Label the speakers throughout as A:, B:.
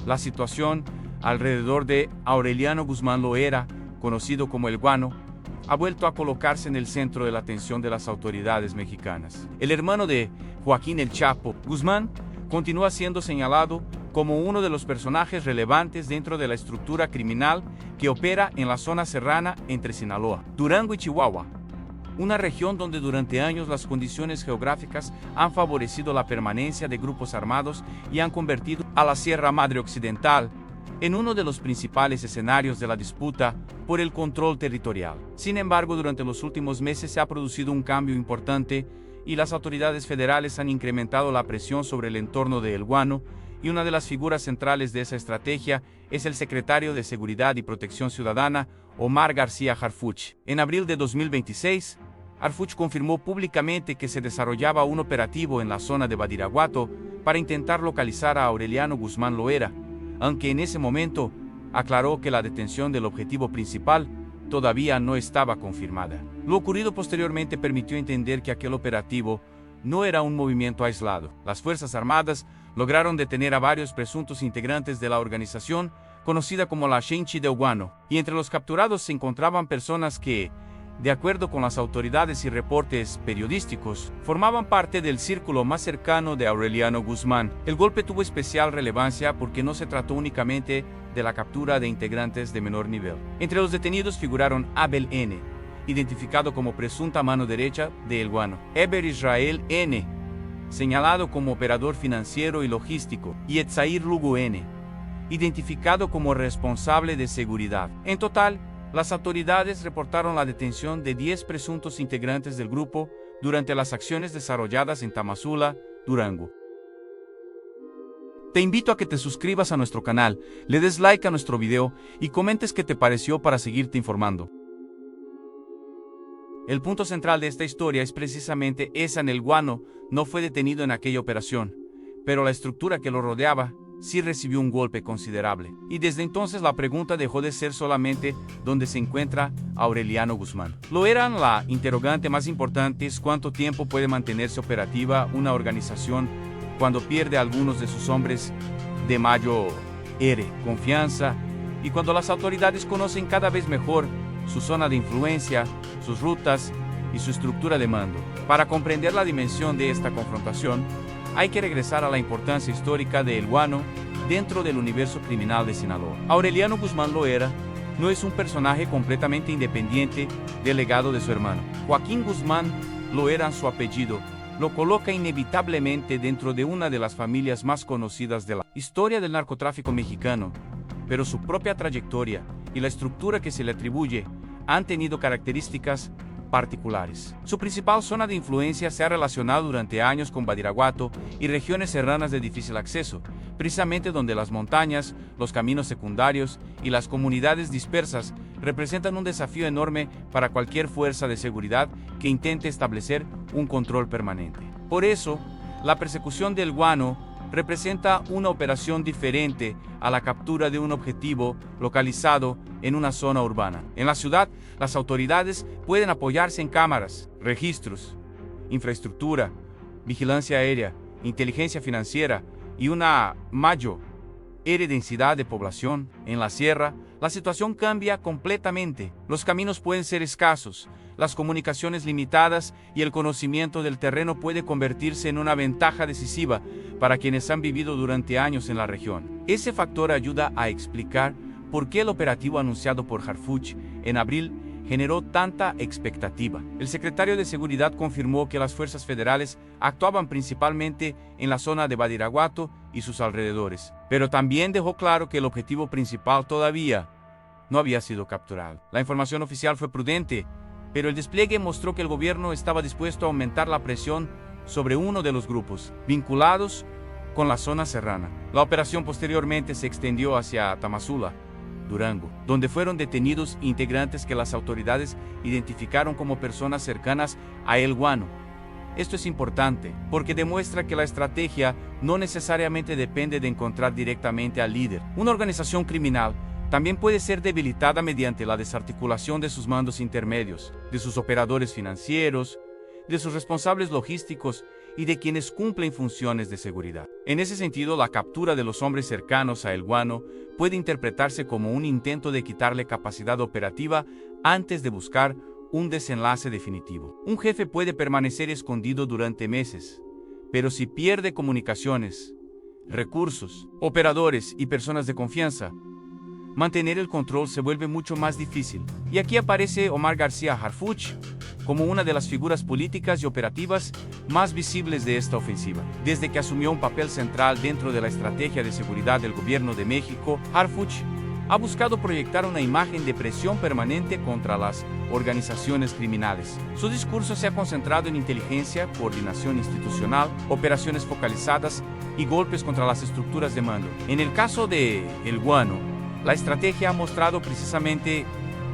A: La situación alrededor de Aureliano Guzmán Loera, conocido como El Guano, ha vuelto a colocarse en el centro de la atención de las autoridades mexicanas. El hermano de Joaquín El Chapo Guzmán continúa siendo señalado como uno de los personajes relevantes dentro de la estructura criminal que opera en la zona serrana entre Sinaloa, Durango y Chihuahua, una región donde durante años las condiciones geográficas han favorecido la permanencia de grupos armados y han convertido a la Sierra Madre Occidental en uno de los principales escenarios de la disputa por el control territorial. Sin embargo, durante los últimos meses se ha producido un cambio importante y las autoridades federales han incrementado la presión sobre el entorno de El Guano, y una de las figuras centrales de esa estrategia es el secretario de Seguridad y Protección Ciudadana, Omar García Harfuch. En abril de 2026, Harfuch confirmó públicamente que se desarrollaba un operativo en la zona de Badiraguato para intentar localizar a Aureliano Guzmán Loera, aunque en ese momento aclaró que la detención del objetivo principal todavía no estaba confirmada. Lo ocurrido posteriormente permitió entender que aquel operativo no era un movimiento aislado. Las Fuerzas Armadas lograron detener a varios presuntos integrantes de la organización conocida como la Chinchi del Guano, y entre los capturados se encontraban personas que, de acuerdo con las autoridades y reportes periodísticos, formaban parte del círculo más cercano de Aureliano Guzmán. El golpe tuvo especial relevancia porque no se trató únicamente de la captura de integrantes de menor nivel. Entre los detenidos figuraron Abel N., identificado como presunta mano derecha de El Guano, Eber Israel N., señalado como operador financiero y logístico, y Etzair Lugo N., identificado como responsable de seguridad. En total, las autoridades reportaron la detención de 10 presuntos integrantes del grupo durante las acciones desarrolladas en Tamazula, Durango. Te invito a que te suscribas a nuestro canal, le des like a nuestro video y comentes qué te pareció para seguirte informando. El punto central de esta historia es precisamente esa: El Guano no fue detenido en aquella operación, pero la estructura que lo rodeaba sí recibió un golpe considerable. Y desde entonces la pregunta dejó de ser solamente dónde se encuentra Aureliano Guzmán. Lo eran. La interrogante más importante es cuánto tiempo puede mantenerse operativa una organización cuando pierde a algunos de sus hombres de mayor confianza, y cuando las autoridades conocen cada vez mejor su zona de influencia, sus rutas y su estructura de mando. Para comprender la dimensión de esta confrontación, hay que regresar a la importancia histórica de El Guano dentro del universo criminal de Sinaloa. Aureliano Guzmán Loera no es un personaje completamente independiente del legado de su hermano. Joaquín Guzmán Loera, su apellido, lo coloca inevitablemente dentro de una de las familias más conocidas de la historia del narcotráfico mexicano, pero su propia trayectoria y la estructura que se le atribuye han tenido características particulares. Su principal zona de influencia se ha relacionado durante años con Badiraguato y regiones serranas de difícil acceso, precisamente donde las montañas, los caminos secundarios y las comunidades dispersas representan un desafío enorme para cualquier fuerza de seguridad que intente establecer un control permanente. Por eso, la persecución del Guano representa una operación diferente a la captura de un objetivo localizado en una zona urbana. En la ciudad, las autoridades pueden apoyarse en cámaras, registros, infraestructura, vigilancia aérea, inteligencia financiera y una mayor densidad de población. En la sierra, la situación cambia completamente. Los caminos pueden ser escasos, las comunicaciones limitadas y el conocimiento del terreno puede convertirse en una ventaja decisiva para quienes han vivido durante años en la región. Ese factor ayuda a explicar por qué el operativo anunciado por Harfuch en abril generó tanta expectativa. El secretario de Seguridad confirmó que las fuerzas federales actuaban principalmente en la zona de Badiraguato y sus alrededores, pero también dejó claro que el objetivo principal todavía no había sido capturado. La información oficial fue prudente, pero el despliegue mostró que el gobierno estaba dispuesto a aumentar la presión sobre uno de los grupos vinculados con la zona serrana. La operación posteriormente se extendió hacia Tamazula, Durango, donde fueron detenidos integrantes que las autoridades identificaron como personas cercanas a El Guano. Esto es importante porque demuestra que la estrategia no necesariamente depende de encontrar directamente al líder. Una organización criminal también puede ser debilitada mediante la desarticulación de sus mandos intermedios, de sus operadores financieros, de sus responsables logísticos y de quienes cumplen funciones de seguridad. En ese sentido, la captura de los hombres cercanos a El Guano puede interpretarse como un intento de quitarle capacidad operativa antes de buscar un desenlace definitivo. Un jefe puede permanecer escondido durante meses, pero si pierde comunicaciones, recursos, operadores y personas de confianza, mantener el control se vuelve mucho más difícil. Y aquí aparece Omar García Harfuch como una de las figuras políticas y operativas más visibles de esta ofensiva. Desde que asumió un papel central dentro de la estrategia de seguridad del gobierno de México, Harfuch ha buscado proyectar una imagen de presión permanente contra las organizaciones criminales. Su discurso se ha concentrado en inteligencia, coordinación institucional, operaciones focalizadas y golpes contra las estructuras de mando. En el caso de El Guano, la estrategia ha mostrado precisamente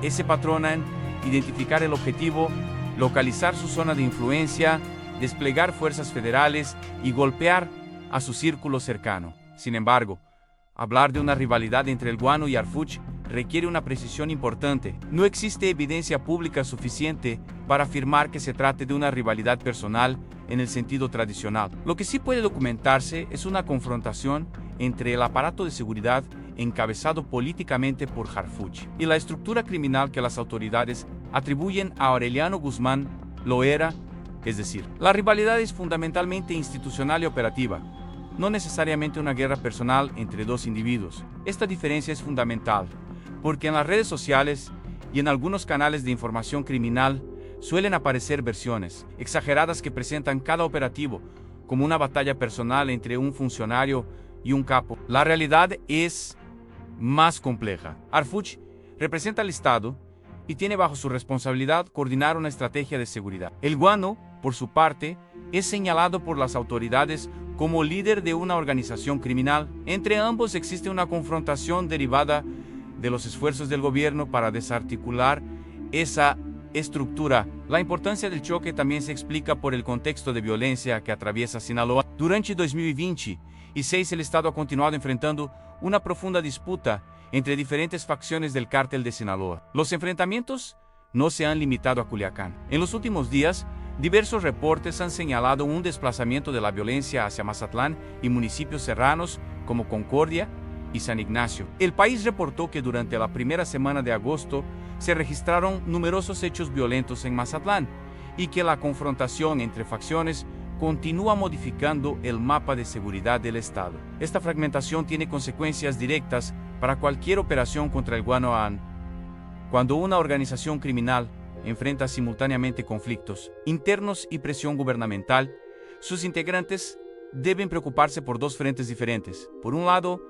A: ese patrón en identificar el objetivo, localizar su zona de influencia, desplegar fuerzas federales y golpear a su círculo cercano. Sin embargo, hablar de una rivalidad entre El Guano y Harfuch requiere una precisión importante. No existe evidencia pública suficiente para afirmar que se trate de una rivalidad personal en el sentido tradicional. Lo que sí puede documentarse es una confrontación entre el aparato de seguridad encabezado políticamente por Harfuch y la estructura criminal que las autoridades atribuyen a Aureliano Guzmán Loera, es decir, la rivalidad es fundamentalmente institucional y operativa, no necesariamente una guerra personal entre dos individuos. Esta diferencia es fundamental, porque en las redes sociales y en algunos canales de información criminal suelen aparecer versiones exageradas que presentan cada operativo como una batalla personal entre un funcionario y un capo. La realidad es más compleja. Harfuch representa al Estado y tiene bajo su responsabilidad coordinar una estrategia de seguridad. El Guano, por su parte, es señalado por las autoridades como líder de una organización criminal. Entre ambos existe una confrontación derivada de los esfuerzos del gobierno para desarticular esa estructura. La importancia del choque también se explica por el contexto de violencia que atraviesa Sinaloa. Durante 2026, el Estado ha continuado enfrentando una profunda disputa entre diferentes facciones del cártel de Sinaloa. Los enfrentamientos no se han limitado a Culiacán. En los últimos días, diversos reportes han señalado un desplazamiento de la violencia hacia Mazatlán y municipios serranos como Concordia y San Ignacio. El País reportó que durante la primera semana de agosto se registraron numerosos hechos violentos en Mazatlán y que la confrontación entre facciones continúa modificando el mapa de seguridad del Estado. Esta fragmentación tiene consecuencias directas para cualquier operación contra el Guano. Cuando una organización criminal enfrenta simultáneamente conflictos internos y presión gubernamental, sus integrantes deben preocuparse por dos frentes diferentes. Por un lado,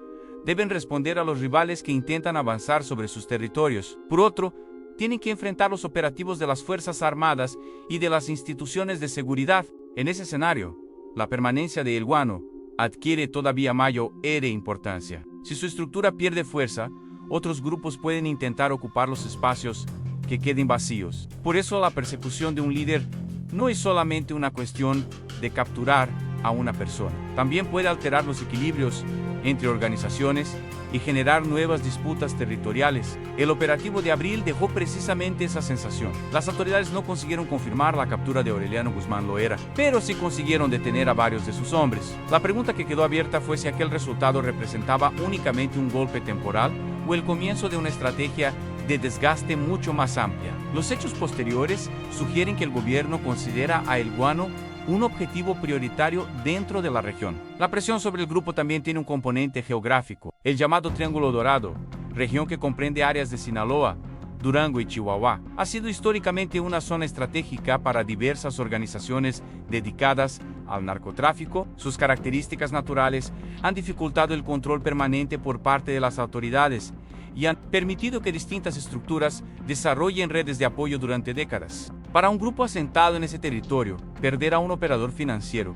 A: deben responder a los rivales que intentan avanzar sobre sus territorios. Por otro, tienen que enfrentar los operativos de las Fuerzas Armadas y de las instituciones de seguridad. En ese escenario, la permanencia de El Guano adquiere todavía mayor importancia. Si su estructura pierde fuerza, otros grupos pueden intentar ocupar los espacios que queden vacíos. Por eso la persecución de un líder no es solamente una cuestión de capturar a una persona. También puede alterar los equilibrios entre organizaciones y generar nuevas disputas territoriales. El operativo de abril dejó precisamente esa sensación. Las autoridades no consiguieron confirmar la captura de Aureliano Guzmán Loera, pero sí consiguieron detener a varios de sus hombres. La pregunta que quedó abierta fue si aquel resultado representaba únicamente un golpe temporal o el comienzo de una estrategia de desgaste mucho más amplia. Los hechos posteriores sugieren que el gobierno considera a El Guano un objetivo prioritario dentro de la región. La presión sobre el grupo también tiene un componente geográfico. El llamado Triángulo Dorado, región que comprende áreas de Sinaloa, Durango y Chihuahua, ha sido históricamente una zona estratégica para diversas organizaciones dedicadas al narcotráfico. Sus características naturales han dificultado el control permanente por parte de las autoridades y han permitido que distintas estructuras desarrollen redes de apoyo durante décadas. Para un grupo asentado en ese territorio, perder a un operador financiero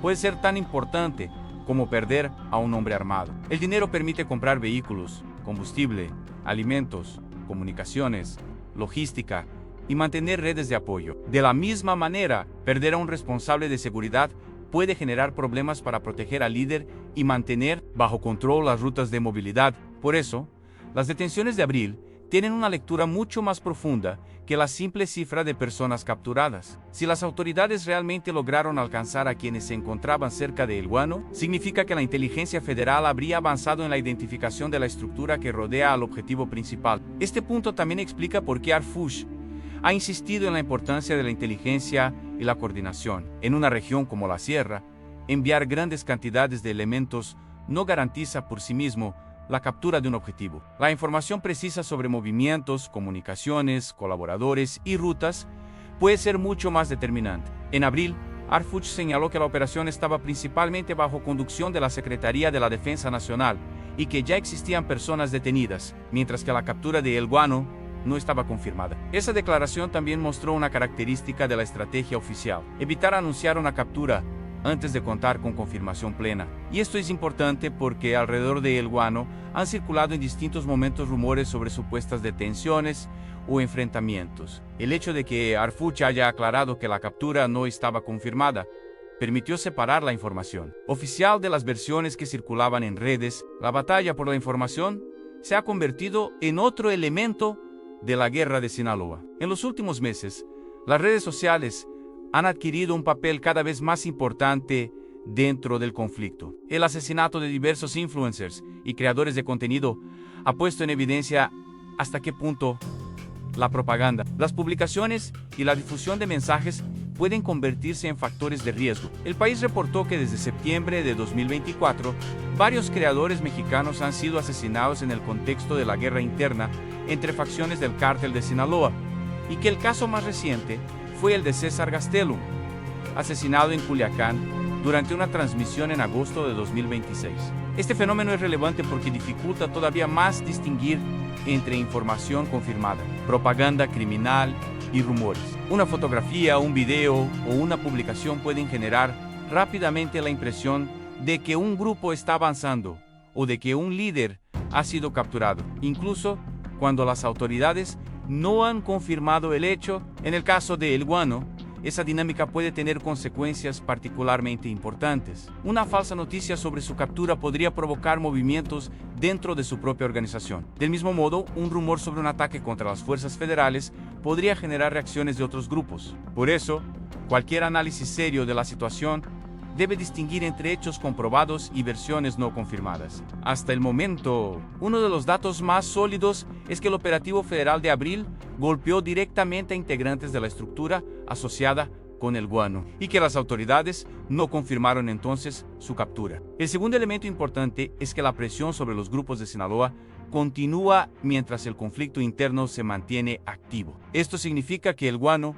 A: puede ser tan importante como perder a un hombre armado. El dinero permite comprar vehículos, combustible, alimentos, comunicaciones, logística y mantener redes de apoyo. De la misma manera, perder a un responsable de seguridad puede generar problemas para proteger al líder y mantener bajo control las rutas de movilidad. Por eso, las detenciones de abril tienen una lectura mucho más profunda que la simple cifra de personas capturadas. Si las autoridades realmente lograron alcanzar a quienes se encontraban cerca de El Guano, significa que la inteligencia federal habría avanzado en la identificación de la estructura que rodea al objetivo principal. Este punto también explica por qué Arfuch ha insistido en la importancia de la inteligencia y la coordinación. En una región como la Sierra, enviar grandes cantidades de elementos no garantiza por sí mismo la captura de un objetivo. La información precisa sobre movimientos, comunicaciones, colaboradores y rutas puede ser mucho más determinante. En abril, Arfuch señaló que la operación estaba principalmente bajo conducción de la Secretaría de la Defensa Nacional y que ya existían personas detenidas, mientras que la captura de El Guano no estaba confirmada. Esa declaración también mostró una característica de la estrategia oficial: evitar anunciar una captura antes de contar con confirmación plena. Y esto es importante porque alrededor de El Guano han circulado en distintos momentos rumores sobre supuestas detenciones o enfrentamientos. El hecho de que Arfuch haya aclarado que la captura no estaba confirmada permitió separar la información oficial de las versiones que circulaban en redes. La batalla por la información se ha convertido en otro elemento de la guerra de Sinaloa. En los últimos meses, las redes sociales han adquirido un papel cada vez más importante dentro del conflicto. El asesinato de diversos influencers y creadores de contenido ha puesto en evidencia hasta qué punto la propaganda, las publicaciones y la difusión de mensajes pueden convertirse en factores de riesgo. El país reportó que desde septiembre de 2024, varios creadores mexicanos han sido asesinados en el contexto de la guerra interna entre facciones del cártel de Sinaloa, y que el caso más reciente fue el de César Gastelum, asesinado en Culiacán durante una transmisión en agosto de 2026. Este fenómeno es relevante porque dificulta todavía más distinguir entre información confirmada, propaganda criminal y rumores. Una fotografía, un video o una publicación pueden generar rápidamente la impresión de que un grupo está avanzando o de que un líder ha sido capturado, incluso cuando las autoridades no han confirmado el hecho. En el caso de El Guano, esa dinámica puede tener consecuencias particularmente importantes. Una falsa noticia sobre su captura podría provocar movimientos dentro de su propia organización. Del mismo modo, un rumor sobre un ataque contra las fuerzas federales podría generar reacciones de otros grupos. Por eso, cualquier análisis serio de la situación debe distinguir entre hechos comprobados y versiones no confirmadas. Hasta el momento, uno de los datos más sólidos es que el operativo federal de abril golpeó directamente a integrantes de la estructura asociada con El Guano y que las autoridades no confirmaron entonces su captura. El segundo elemento importante es que la presión sobre los grupos de Sinaloa continúa mientras el conflicto interno se mantiene activo. Esto significa que El Guano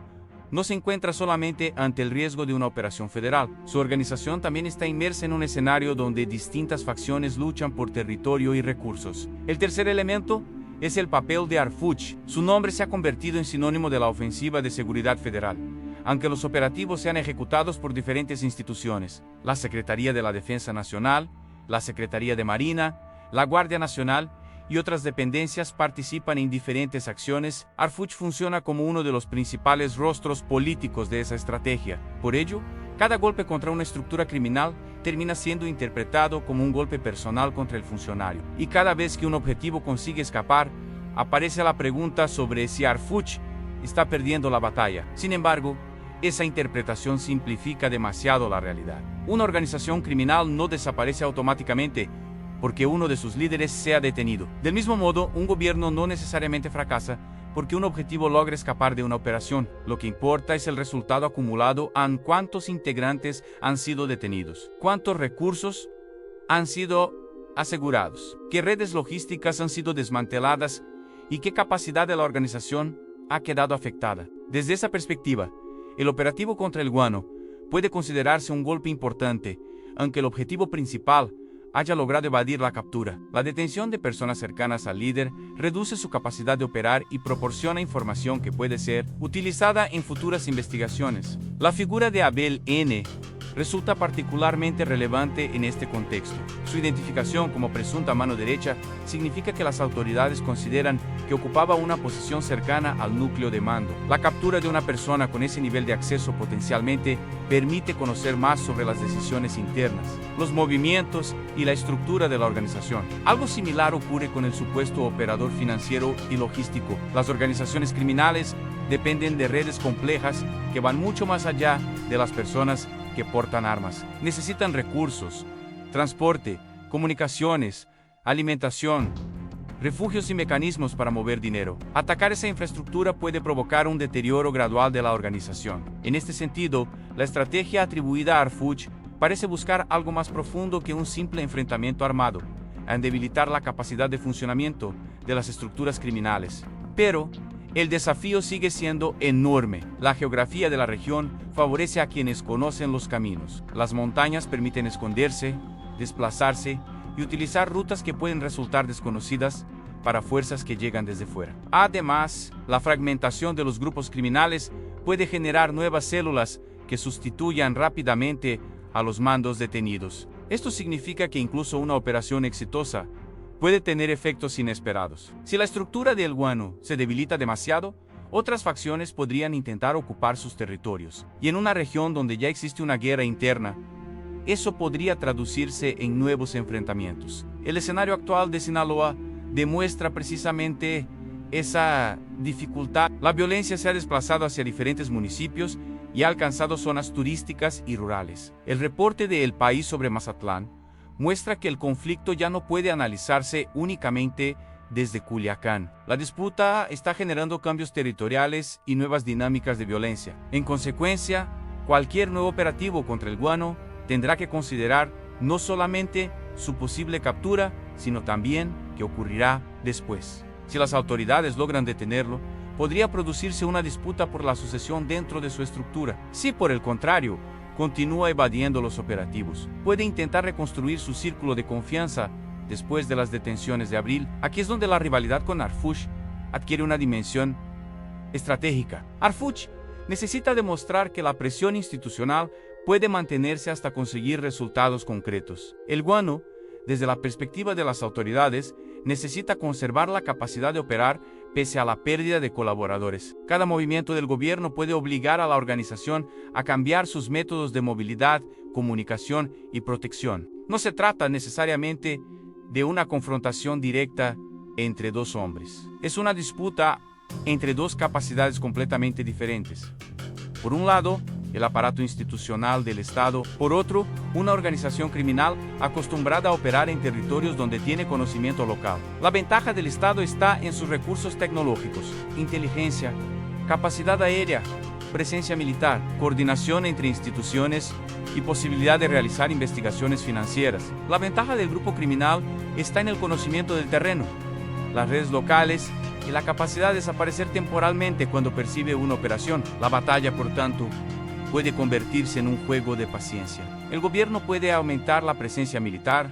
A: no se encuentra solamente ante el riesgo de una operación federal. Su organización también está inmersa en un escenario donde distintas facciones luchan por territorio y recursos. El tercer elemento es el papel de Arfuch. Su nombre se ha convertido en sinónimo de la ofensiva de seguridad federal, aunque los operativos sean ejecutados por diferentes instituciones: la Secretaría de la Defensa Nacional, la Secretaría de Marina, la Guardia Nacional y otras dependencias participan en diferentes acciones. Arfuch funciona como uno de los principales rostros políticos de esa estrategia. Por ello, cada golpe contra una estructura criminal termina siendo interpretado como un golpe personal contra el funcionario. Y cada vez que un objetivo consigue escapar, aparece la pregunta sobre si Arfuch está perdiendo la batalla. Sin embargo, esa interpretación simplifica demasiado la realidad. Una organización criminal no desaparece automáticamente porque uno de sus líderes sea detenido. Del mismo modo, un gobierno no necesariamente fracasa porque un objetivo logra escapar de una operación. Lo que importa es el resultado acumulado en cuántos integrantes han sido detenidos, cuántos recursos han sido asegurados, qué redes logísticas han sido desmanteladas y qué capacidad de la organización ha quedado afectada. Desde esa perspectiva, el operativo contra El Guano puede considerarse un golpe importante, aunque el objetivo principal haya logrado evadir la captura. La detención de personas cercanas al líder reduce su capacidad de operar y proporciona información que puede ser utilizada en futuras investigaciones. La figura de Abel N. resulta particularmente relevante en este contexto. Su identificación como presunta mano derecha significa que las autoridades consideran que ocupaba una posición cercana al núcleo de mando. La captura de una persona con ese nivel de acceso potencialmente permite conocer más sobre las decisiones internas, los movimientos y la estructura de la organización. Algo similar ocurre con el supuesto operador financiero y logístico. Las organizaciones criminales dependen de redes complejas que van mucho más allá de las personas que portan armas. Necesitan recursos, transporte, comunicaciones, alimentación, refugios y mecanismos para mover dinero. Atacar esa infraestructura puede provocar un deterioro gradual de la organización. En este sentido, la estrategia atribuida a Harfuch parece buscar algo más profundo que un simple enfrentamiento armado, en debilitar la capacidad de funcionamiento de las estructuras criminales. Pero el desafío sigue siendo enorme. La geografía de la región favorece a quienes conocen los caminos. Las montañas permiten esconderse, desplazarse y utilizar rutas que pueden resultar desconocidas para fuerzas que llegan desde fuera. Además, la fragmentación de los grupos criminales puede generar nuevas células que sustituyan rápidamente a los mandos detenidos. Esto significa que incluso una operación exitosa puede tener efectos inesperados. Si la estructura de El Guano se debilita demasiado, otras facciones podrían intentar ocupar sus territorios. Y en una región donde ya existe una guerra interna, eso podría traducirse en nuevos enfrentamientos. El escenario actual de Sinaloa demuestra precisamente esa dificultad. La violencia se ha desplazado hacia diferentes municipios y ha alcanzado zonas turísticas y rurales. El reporte de El País sobre Mazatlán muestra que el conflicto ya no puede analizarse únicamente desde Culiacán. La disputa está generando cambios territoriales y nuevas dinámicas de violencia. En consecuencia, cualquier nuevo operativo contra El Guano tendrá que considerar no solamente su posible captura, sino también qué ocurrirá después. Si las autoridades logran detenerlo, podría producirse una disputa por la sucesión dentro de su estructura. Si por el contrario, continúa evadiendo los operativos, puede intentar reconstruir su círculo de confianza después de las detenciones de abril. Aquí es donde la rivalidad con Harfuch adquiere una dimensión estratégica. Harfuch necesita demostrar que la presión institucional puede mantenerse hasta conseguir resultados concretos. El Guano, desde la perspectiva de las autoridades, necesita conservar la capacidad de operar pese a la pérdida de colaboradores. Cada movimiento del gobierno puede obligar a la organización a cambiar sus métodos de movilidad, comunicación y protección. No se trata necesariamente de una confrontación directa entre dos hombres. Es una disputa entre dos capacidades completamente diferentes. Por un lado, el aparato institucional del Estado; por otro, una organización criminal acostumbrada a operar en territorios donde tiene conocimiento local. La ventaja del Estado está en sus recursos tecnológicos, inteligencia, capacidad aérea, presencia militar, coordinación entre instituciones y posibilidad de realizar investigaciones financieras. La ventaja del grupo criminal está en el conocimiento del terreno, las redes locales y la capacidad de desaparecer temporalmente cuando percibe una operación. La batalla, por tanto, puede convertirse en un juego de paciencia. El gobierno puede aumentar la presencia militar,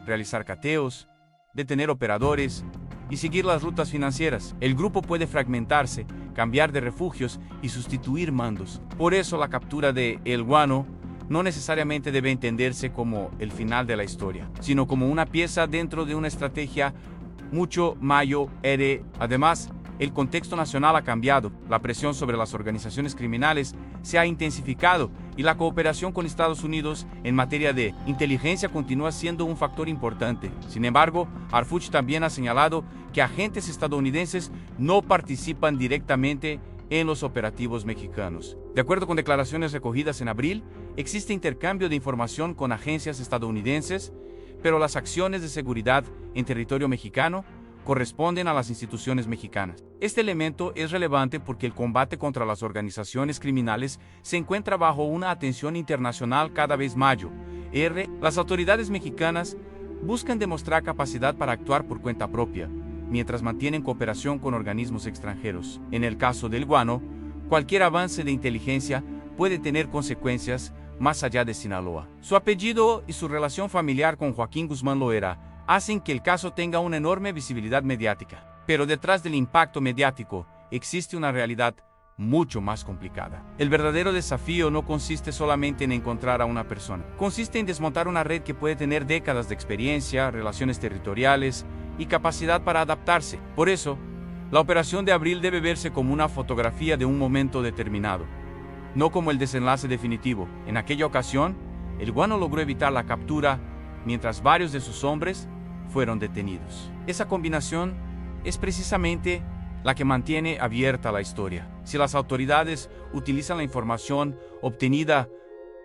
A: realizar cateos, detener operadores y seguir las rutas financieras. El grupo puede fragmentarse, cambiar de refugios y sustituir mandos. Por eso la captura de El Guano no necesariamente debe entenderse como el final de la historia, sino como una pieza dentro de una estrategia mucho mayor. Además, el contexto nacional ha cambiado, la presión sobre las organizaciones criminales se ha intensificado y la cooperación con Estados Unidos en materia de inteligencia continúa siendo un factor importante. Sin embargo, Harfuch también ha señalado que agentes estadounidenses no participan directamente en los operativos mexicanos. De acuerdo con declaraciones recogidas en abril, existe intercambio de información con agencias estadounidenses, pero las acciones de seguridad en territorio mexicano corresponden a las instituciones mexicanas. Este elemento es relevante porque el combate contra las organizaciones criminales se encuentra bajo una atención internacional cada vez mayor. Las autoridades mexicanas buscan demostrar capacidad para actuar por cuenta propia, mientras mantienen cooperación con organismos extranjeros. En el caso del Guano, cualquier avance de inteligencia puede tener consecuencias más allá de Sinaloa. Su apellido y su relación familiar con Joaquín Guzmán Loera hacen que el caso tenga una enorme visibilidad mediática. Pero detrás del impacto mediático existe una realidad mucho más complicada. El verdadero desafío no consiste solamente en encontrar a una persona. Consiste en desmontar una red que puede tener décadas de experiencia, relaciones territoriales y capacidad para adaptarse. Por eso, la operación de abril debe verse como una fotografía de un momento determinado, no como el desenlace definitivo. En aquella ocasión, el guano logró evitar la captura, mientras varios de sus hombres fueron detenidos. Esa combinación es precisamente la que mantiene abierta la historia. Si las autoridades utilizan la información obtenida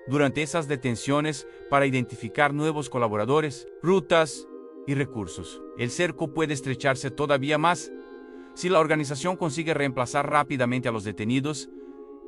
A: durante esas detenciones para identificar nuevos colaboradores, rutas y recursos, el cerco puede estrecharse todavía más. Si la organización consigue reemplazar rápidamente a los detenidos,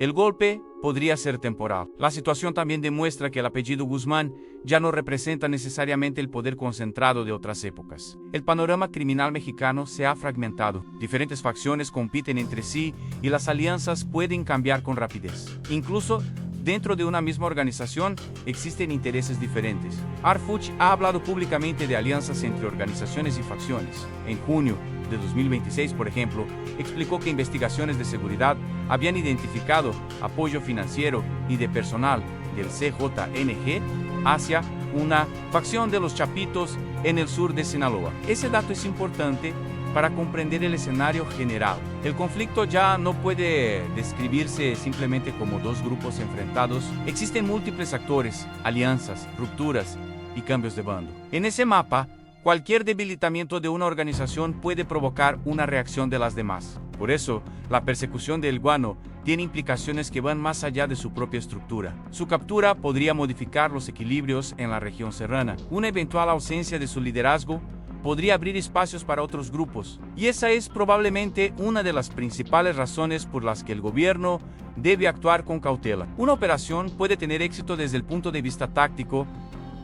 A: el golpe podría ser temporal. La situación también demuestra que el apellido Guzmán ya no representa necesariamente el poder concentrado de otras épocas. El panorama criminal mexicano se ha fragmentado. Diferentes facciones compiten entre sí y las alianzas pueden cambiar con rapidez. Incluso dentro de una misma organización existen intereses diferentes. Arfuch ha hablado públicamente de alianzas entre organizaciones y facciones. En junio de 2026, por ejemplo, explicó que investigaciones de seguridad habían identificado apoyo financiero y de personal del CJNG hacia una facción de los Chapitos en el sur de Sinaloa. Ese dato es importante para comprender el escenario general. El conflicto ya no puede describirse simplemente como dos grupos enfrentados. Existen múltiples actores, alianzas, rupturas y cambios de bando. En ese mapa, cualquier debilitamiento de una organización puede provocar una reacción de las demás. Por eso, la persecución del guano tiene implicaciones que van más allá de su propia estructura. Su captura podría modificar los equilibrios en la región serrana. Una eventual ausencia de su liderazgo podría abrir espacios para otros grupos. Y esa es probablemente una de las principales razones por las que el gobierno debe actuar con cautela. Una operación puede tener éxito desde el punto de vista táctico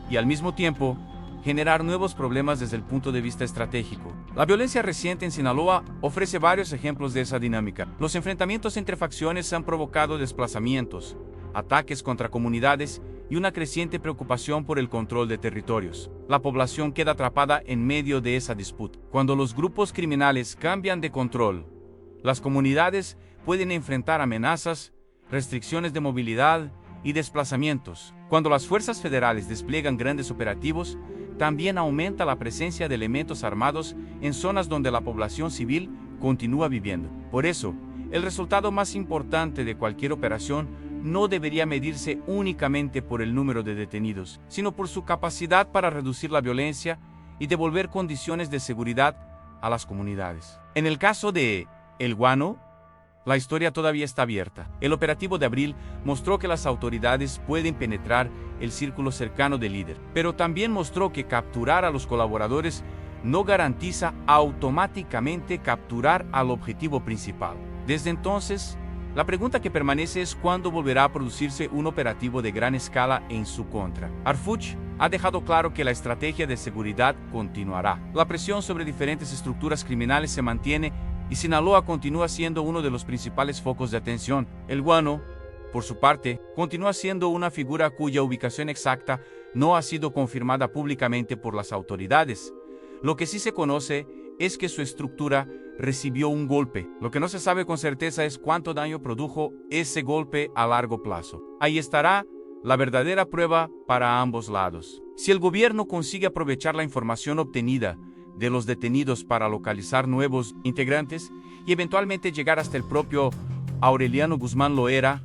A: y al mismo tiempo generar nuevos problemas desde el punto de vista estratégico. La violencia reciente en Sinaloa ofrece varios ejemplos de esa dinámica. Los enfrentamientos entre facciones han provocado desplazamientos, ataques contra comunidades y una creciente preocupación por el control de territorios. La población queda atrapada en medio de esa disputa. Cuando los grupos criminales cambian de control, las comunidades pueden enfrentar amenazas, restricciones de movilidad y desplazamientos. Cuando las fuerzas federales despliegan grandes operativos, también aumenta la presencia de elementos armados en zonas donde la población civil continúa viviendo. Por eso, el resultado más importante de cualquier operación no debería medirse únicamente por el número de detenidos, sino por su capacidad para reducir la violencia y devolver condiciones de seguridad a las comunidades. En el caso de El Guano, la historia todavía está abierta. El operativo de abril mostró que las autoridades pueden penetrar el círculo cercano del líder, pero también mostró que capturar a los colaboradores no garantiza automáticamente capturar al objetivo principal. Desde entonces, la pregunta que permanece es cuándo volverá a producirse un operativo de gran escala en su contra. Arfuch ha dejado claro que la estrategia de seguridad continuará. La presión sobre diferentes estructuras criminales se mantiene y Sinaloa continúa siendo uno de los principales focos de atención. El guano, por su parte, continúa siendo una figura cuya ubicación exacta no ha sido confirmada públicamente por las autoridades. Lo que sí se conoce es que su estructura recibió un golpe. Lo que no se sabe con certeza es cuánto daño produjo ese golpe a largo plazo. Ahí estará la verdadera prueba para ambos lados. Si el gobierno consigue aprovechar la información obtenida de los detenidos para localizar nuevos integrantes y eventualmente llegar hasta el propio Aureliano Guzmán Loera,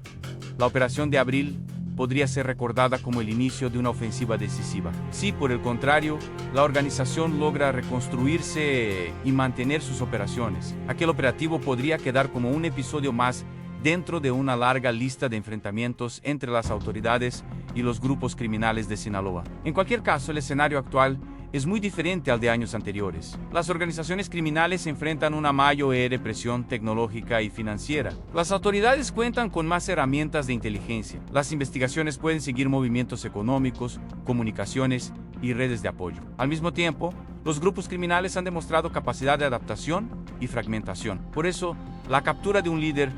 A: la operación de abril podría ser recordada como el inicio de una ofensiva decisiva. Si, por el contrario, la organización logra reconstruirse y mantener sus operaciones, aquel operativo podría quedar como un episodio más dentro de una larga lista de enfrentamientos entre las autoridades y los grupos criminales de Sinaloa. En cualquier caso, el escenario actual es muy diferente al de años anteriores. Las organizaciones criminales se enfrentan a una mayor presión tecnológica y financiera. Las autoridades cuentan con más herramientas de inteligencia. Las investigaciones pueden seguir movimientos económicos, comunicaciones y redes de apoyo. Al mismo tiempo, los grupos criminales han demostrado capacidad de adaptación y fragmentación. Por eso, la captura de un líder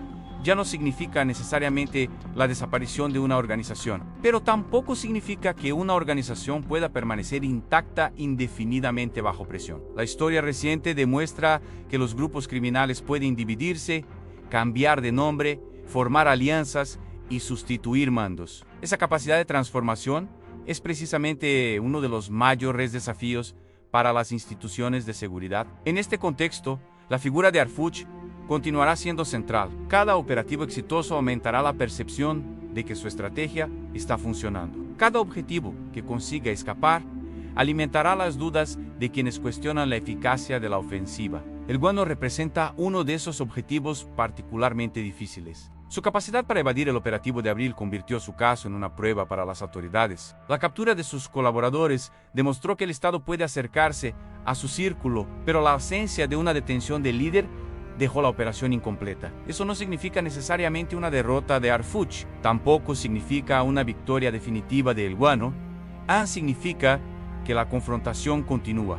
A: ya no significa necesariamente la desaparición de una organización, pero tampoco significa que una organización pueda permanecer intacta indefinidamente bajo presión. La historia reciente demuestra que los grupos criminales pueden dividirse cambiar de nombre, formar alianzas y sustituir mandos. Esa capacidad de transformación es precisamente uno de los mayores desafíos para las instituciones de seguridad. En este contexto, la figura de Harfuch continuará siendo central. Cada operativo exitoso aumentará la percepción de que su estrategia está funcionando. Cada objetivo que consiga escapar alimentará las dudas de quienes cuestionan la eficacia de la ofensiva. El guano representa uno de esos objetivos particularmente difíciles. Su capacidad para evadir el operativo de abril convirtió su caso en una prueba para las autoridades. La captura de sus colaboradores demostró que el Estado puede acercarse a su círculo, pero la ausencia de una detención del líder dejó la operación incompleta. Eso no significa necesariamente una derrota de Harfuch, tampoco significa una victoria definitiva de El Guano, significa que la confrontación continúa.